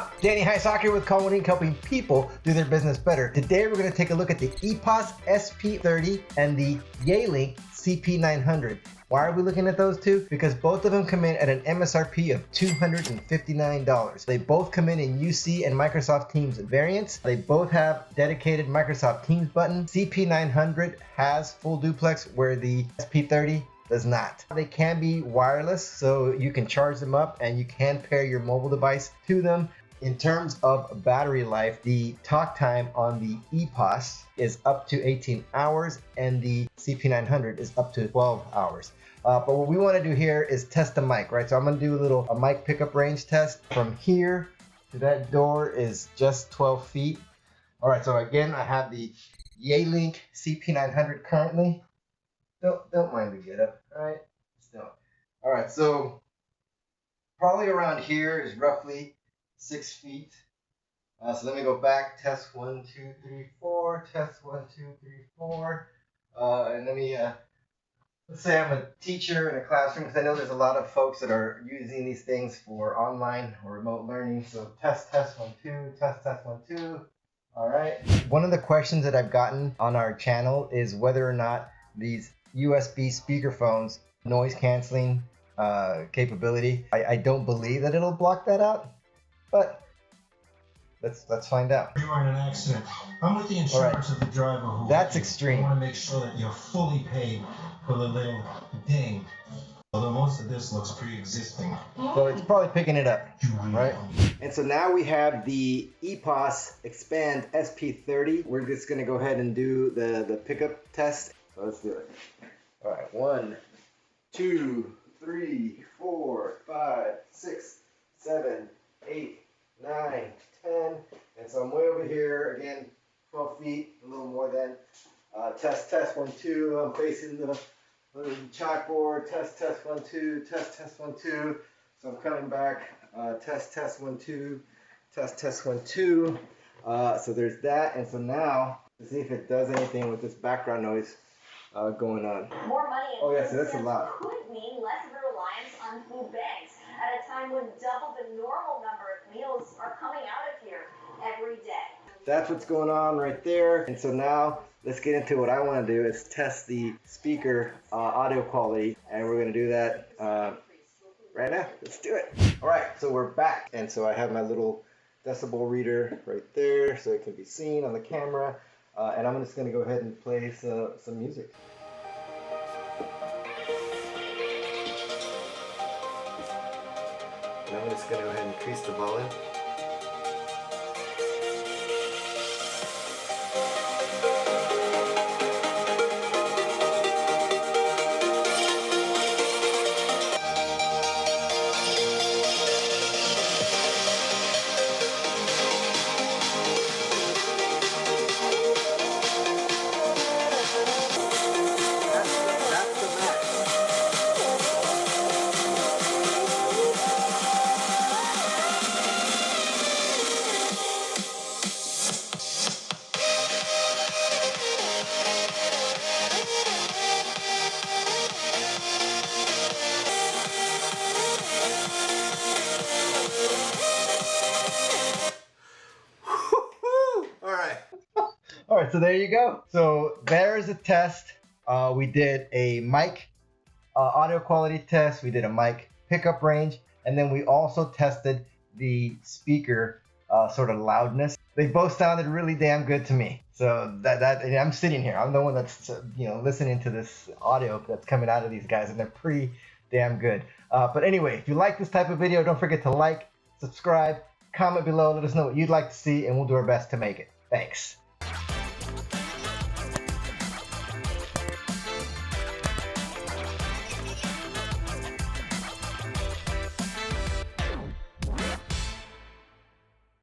up? Danny Highsocker with Colleen, helping people do their business better. Today we're going to take a look at the EPOS SP30 and the Yealink CP900. Why are we looking at those two? Because both of them come in at an MSRP of $259. They both come in UC and Microsoft Teams variants. They both have dedicated Microsoft Teams button. CP900 has full duplex where the SP30 does not. They can be wireless, so you can charge them up and you can pair your mobile device to them. In terms of battery life, the talk time on the EPOS is up to 18 hours and the CP900 is up to 12 hours. But what we want to do here is test the mic, right? So I'm going to do a mic pickup range test. From here to that door is just 12 feet. All right, so again, I have the Yealink CP900 currently. Don't mind the get up, all right? Just don't. All right, so probably around here is roughly 6 feet. So let me go back, test 1, 2, 3, 4, test 1, 2, 3, 4. And let me, let's say I'm a teacher in a classroom, because I know there's a lot of folks that are using these things for online or remote learning. So test 1, 2, test 1, 2. All right. One of the questions that I've gotten on our channel is whether or not these USB speakerphones noise canceling capability. I don't believe that it'll block that out. But let's find out. You are in an accident. I'm with the insurance of the driver who. That's extreme. I want to make sure that you're fully paid for the little ding. Although most of this looks pre-existing. So it's probably picking it up, right? And so now we have the EPOS Expand SP30. We're just going to go ahead and do the pickup test. So let's do it. All right, 1, 2, 3, 4, 5, 6, 7, 8, 9, 10, and so I'm way over here again, 12 feet, a little more than. Test 1, 2. I'm facing the chalkboard. Test 1, 2. Test 1, 2. So I'm coming back. Test 1, 2. Test 1, 2. So there's that, and so now let's see if it does anything with this background noise going on. More money in oh yeah, so that's a lot. Could mean less of a reliance on food banks at a time when double the normal number of meals are coming out of here every day. That's what's going on right there. And so now let's get into what I want to do is test the speaker audio quality, and we're going to do that right now. Let's do it. All right, so we're back, and so I have my little decibel reader right there so it can be seen on the camera, and I'm just going to go ahead and play some music. And I'm just going to go ahead and increase the volume. All right, so there you go. So there's a test. We did a mic audio quality test. We did a mic pickup range, and then we also tested the speaker sort of loudness. They both sounded really damn good to me. So and I'm sitting here. I'm the one that's listening to this audio that's coming out of these guys, and they're pretty damn good. But anyway, if you like this type of video, don't forget to like, subscribe, comment below, let us know what you'd like to see, and we'll do our best to make it. Thanks.